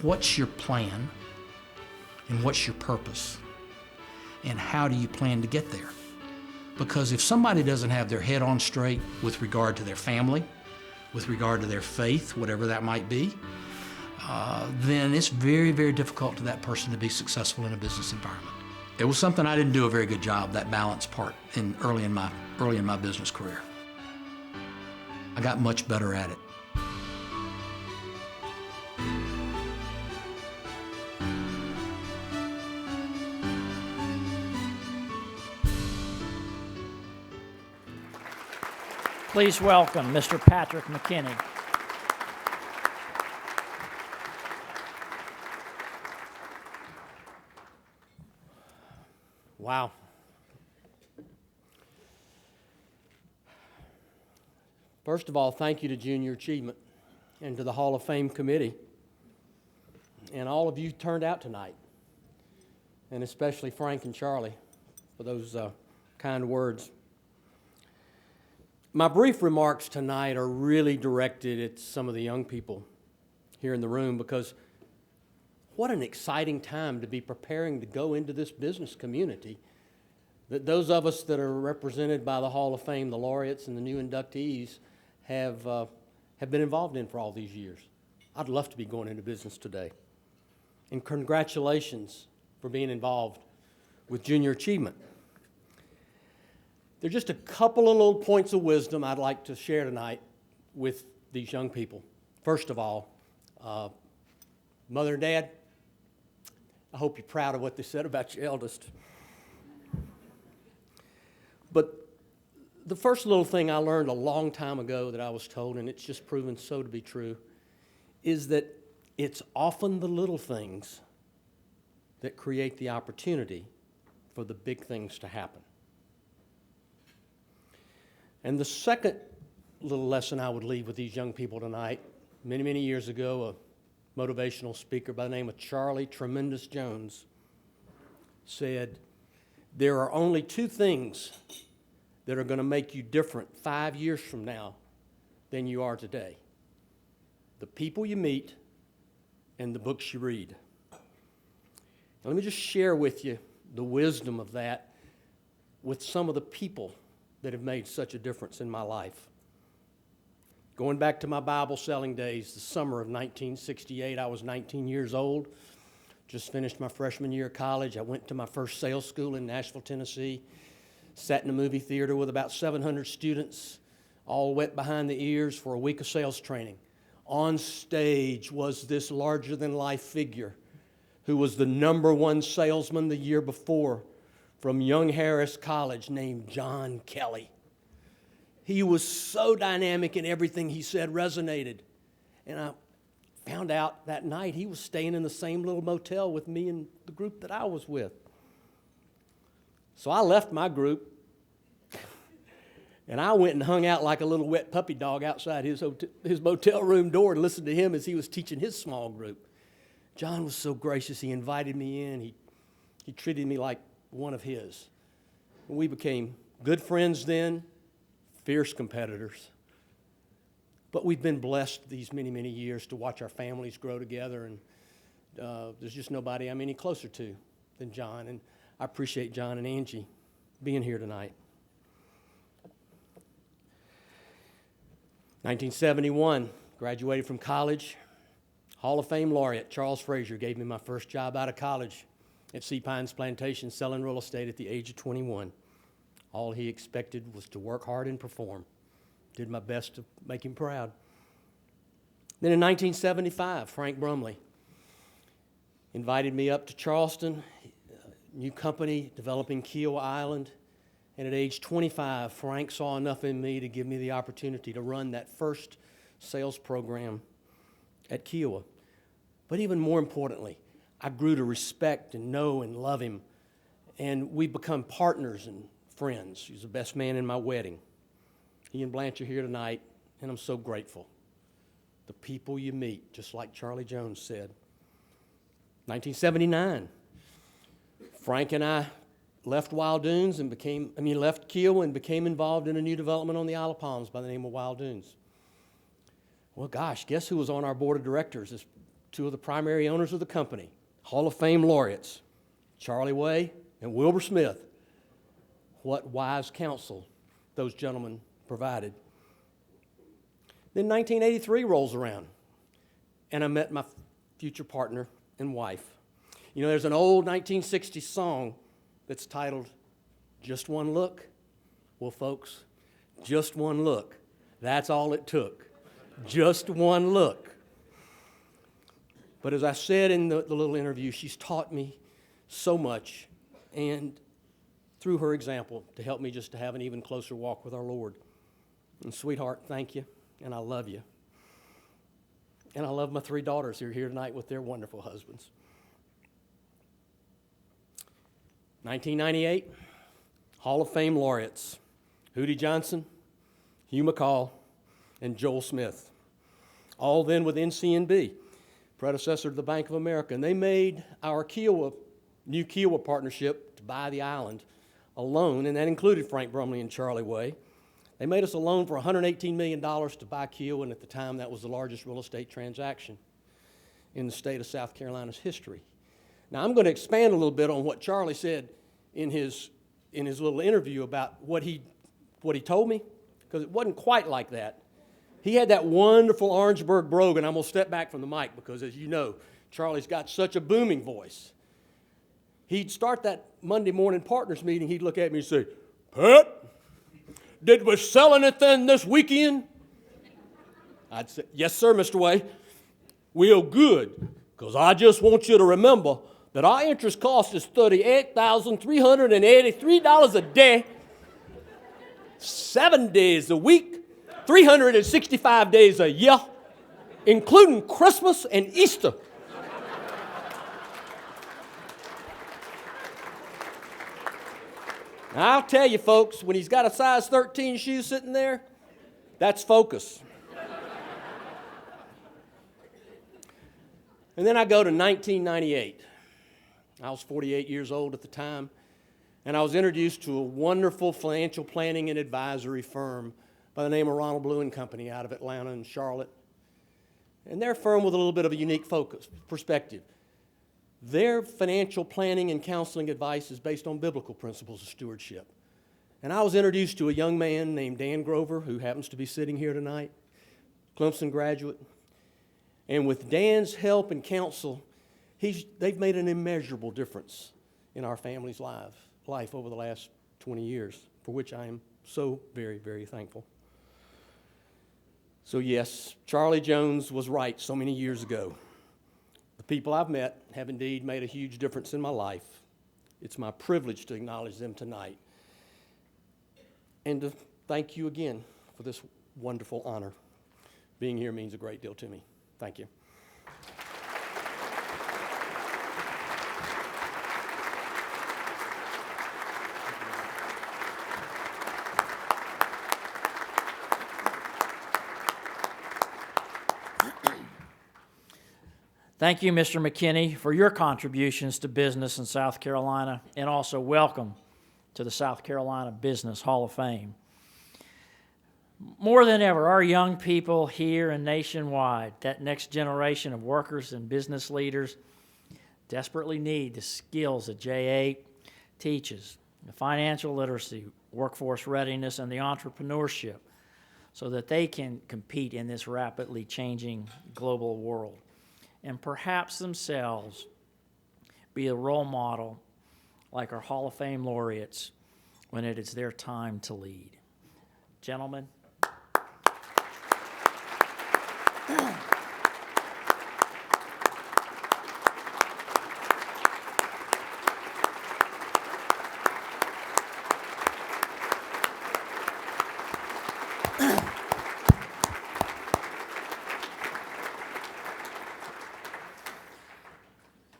what's your plan and what's your purpose and how do you plan to get there? Because if somebody doesn't have their head on straight with regard to their family, with regard to their faith, whatever that might be, then it's very, very difficult for that person to be successful in a business environment. It was something I didn't do a very good job, that balance part, early in my business career. I got much better at it. Please welcome Mr. Patrick McKinney. Wow. First of all, thank you to Junior Achievement and to the Hall of Fame committee and all of you turned out tonight, and especially Frank and Charlie for those kind words. My brief remarks tonight are really directed at some of the young people here in the room, because what an exciting time to be preparing to go into this business community that those of us that are represented by the Hall of Fame, the laureates and the new inductees, have been involved in for all these years. I'd love to be going into business today. And congratulations for being involved with Junior Achievement. There are just a couple of little points of wisdom I'd like to share tonight with these young people. First of all, Mother and Dad, I hope you're proud of what they said about your eldest. But the first little thing I learned a long time ago that I was told, and it's just proven so to be true, is that it's often the little things that create the opportunity for the big things to happen. And the second little lesson I would leave with these young people tonight, many, many years ago, a motivational speaker by the name of Charlie Tremendous Jones said, there are only two things that are going to make you different 5 years from now than you are today: the people you meet and the books you read. Now, let me just share with you the wisdom of that with some of the people that have made such a difference in my life. Going back to my Bible selling days, the summer of 1968, I was 19 years old, just finished my freshman year of college. I went to my first sales school in Nashville, Tennessee, sat in a movie theater with about 700 students, all wet behind the ears for a week of sales training. On stage was this larger-than-life figure who was the #1 salesman the year before from Young Harris College, named John Kelly. He was so dynamic, and everything he said resonated. And I found out that night he was staying in the same little motel with me and the group that I was with. So I left my group, and I went and hung out like a little wet puppy dog outside his motel room door and listened to him as he was teaching his small group. John was so gracious. He invited me in. He treated me like one of his. We became good friends then, fierce competitors. But we've been blessed these many, many years to watch our families grow together, and there's just nobody I'm any closer to than John, and I appreciate John and Angie being here tonight. 1971, graduated from college. Hall of Fame laureate Charles Frazier gave me my first job out of college at Sea Pines Plantation, selling real estate at the age of 21. All he expected was to work hard and perform. Did my best to make him proud. Then in 1975, Frank Brumley invited me up to Charleston, a new company developing Kiowa Island. And at age 25, Frank saw enough in me to give me the opportunity to run that first sales program at Kiowa. But even more importantly, I grew to respect and know and love him. And we've become partners and friends. He's the best man in my wedding. He and Blanche are here tonight, and I'm so grateful. The people you meet, just like Charlie Jones said. 1979, Frank and I left Wild Dunes and left Kiowa and became involved in a new development on the Isle of Palms by the name of Wild Dunes. Well, gosh, guess who was on our board of directors this two of the primary owners of the company, Hall of Fame laureates, Charlie Way and Wilbur Smith. What wise counsel those gentlemen provided. Then 1983 rolls around, and I met my future partner and wife. You know, there's an old 1960s song that's titled, Just One Look. Well, folks, just one look. That's all it took. Just one look. But as I said in the little interview, she's taught me so much, and through her example, to help me just to have an even closer walk with our Lord. And sweetheart, thank you, and I love you. And I love my three daughters who are here tonight with their wonderful husbands. 1998, Hall of Fame laureates, Hootie Johnson, Hugh McCall, and Joel Smith. All then with NCNB, predecessor to the Bank of America. And they made our new Kiowa partnership to buy the island a loan, and that included Frank Brumley and Charlie Way. They made us a loan for $118 million to buy Kiowa, and at the time that was the largest real estate transaction in the state of South Carolina's history. Now I'm going to expand a little bit on what Charlie said in his little interview about what he told me, because it wasn't quite like that. He had that wonderful Orangeburg brogue, and I'm going to step back from the mic because, as you know, Charlie's got such a booming voice. He'd start that Monday morning partners meeting, he'd look at me and say, Pat, did we sell anything this weekend? I'd say, yes, sir, Mr. Way. Well, good, because I just want you to remember that our interest cost is $38,383 a day, 7 days a week, 365 days a year, including Christmas and Easter. Now, I'll tell you, folks, when he's got a size 13 shoe sitting there, that's focus. And then I go to 1998. I was 48 years old at the time, and I was introduced to a wonderful financial planning and advisory firm by the name of Ronald Blue and Company out of Atlanta and Charlotte. And they're a firm with a little bit of a unique perspective. Their financial planning and counseling advice is based on biblical principles of stewardship. And I was introduced to a young man named Dan Grover, who happens to be sitting here tonight, Clemson graduate. And with Dan's help and counsel, they've made an immeasurable difference in our family's life over the last 20 years, for which I am so very, very thankful. So yes, Charlie Jones was right so many years ago. The people I've met have indeed made a huge difference in my life. It's my privilege to acknowledge them tonight and to thank you again for this wonderful honor. Being here means a great deal to me. Thank you. Thank you, Mr. McKinney, for your contributions to business in South Carolina, and also welcome to the South Carolina Business Hall of Fame. More than ever, our young people here and nationwide, that next generation of workers and business leaders, desperately need the skills that JA teaches, the financial literacy, workforce readiness, and the entrepreneurship, so that they can compete in this rapidly changing global world, and perhaps themselves be a role model like our Hall of Fame laureates when it is their time to lead. Gentlemen.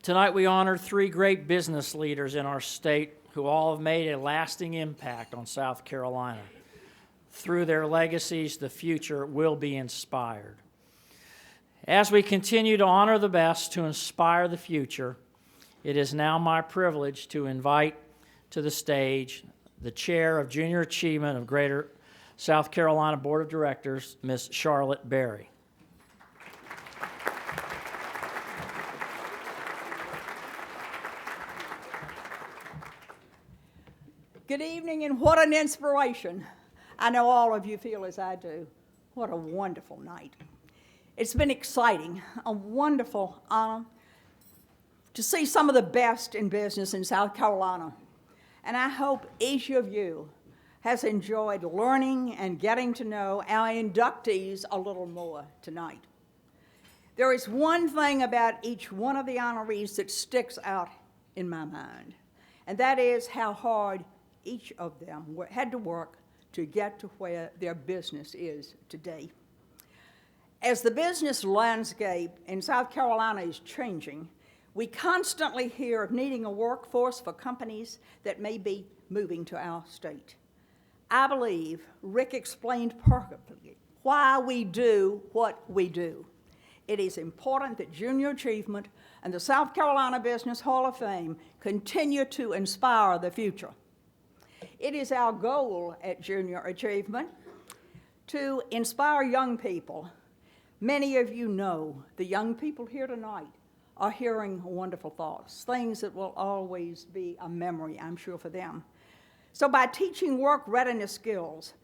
Tonight we honor three great business leaders in our state who all have made a lasting impact on South Carolina. Through their legacies, the future will be inspired. As we continue to honor the best to inspire the future, it is now my privilege to invite to the stage the Chair of Junior Achievement of Greater South Carolina Board of Directors, Ms. Charlotte Berry. Good evening, and what an inspiration. I know all of you feel as I do. What a wonderful night. It's been exciting, a wonderful honor to see some of the best in business in South Carolina. And I hope each of you has enjoyed learning and getting to know our inductees a little more tonight. There is one thing about each one of the honorees that sticks out in my mind, and that is how hard each of them had to work to get to where their business is today. As the business landscape in South Carolina is changing, we constantly hear of needing a workforce for companies that may be moving to our state. I believe Rick explained perfectly why we do what we do. It is important that Junior Achievement and the South Carolina Business Hall of Fame continue to inspire the future. It is our goal at Junior Achievement to inspire young people. Many of you know the young people here tonight are hearing wonderful thoughts, things that will always be a memory, I'm sure, for them. So by teaching work readiness skills,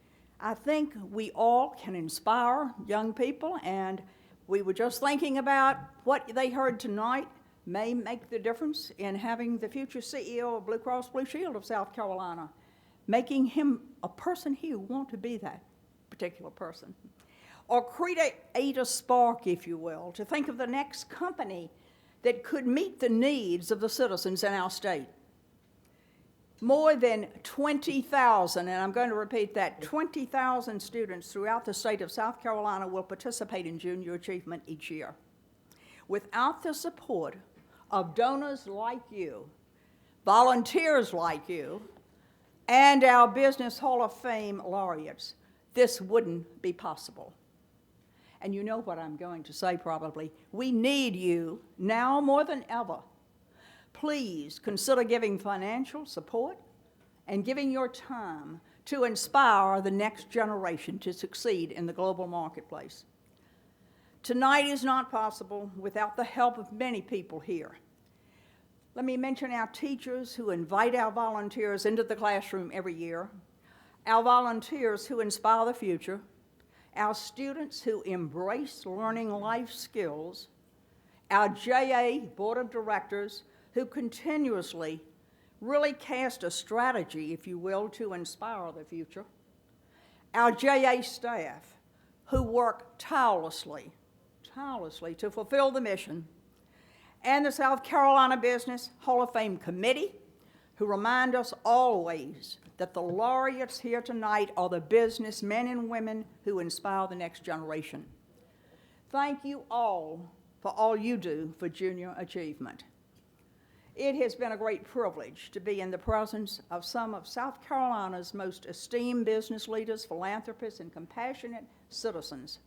I think we all can inspire young people, and we were just thinking about what they heard tonight may make the difference in having the future CEO of Blue Cross Blue Shield of South Carolina, making him a person he would want to be that particular person. Or create a spark, if you will, to think of the next company that could meet the needs of the citizens in our state. More than 20,000, and I'm going to repeat that, 20,000 students throughout the state of South Carolina will participate in Junior Achievement each year. Without the support of donors like you, volunteers like you, and our Business Hall of Fame laureates, this wouldn't be possible. And you know what I'm going to say probably. We need you now more than ever. Please consider giving financial support and giving your time to inspire the next generation to succeed in the global marketplace. Tonight is not possible without the help of many people here. Let me mention our teachers who invite our volunteers into the classroom every year, our volunteers who inspire the future, our students who embrace learning life skills, our JA Board of Directors who continuously really cast a strategy, if you will, to inspire the future, our JA staff who work tirelessly to fulfill the mission, and the South Carolina Business Hall of Fame Committee, who remind us always that the laureates here tonight are the businessmen and women who inspire the next generation. Thank you all for all you do for Junior Achievement. It has been a great privilege to be in the presence of some of South Carolina's most esteemed business leaders, philanthropists, and compassionate citizens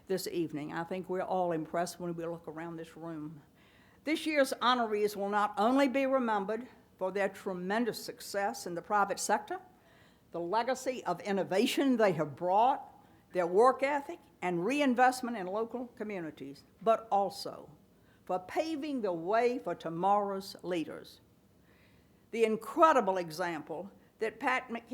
this evening. I think we're all impressed when we look around this room. This year's honorees will not only be remembered for their tremendous success in the private sector, the legacy of innovation they have brought, their work ethic, and reinvestment in local communities, but also for paving the way for tomorrow's leaders. The incredible example that Pat McKee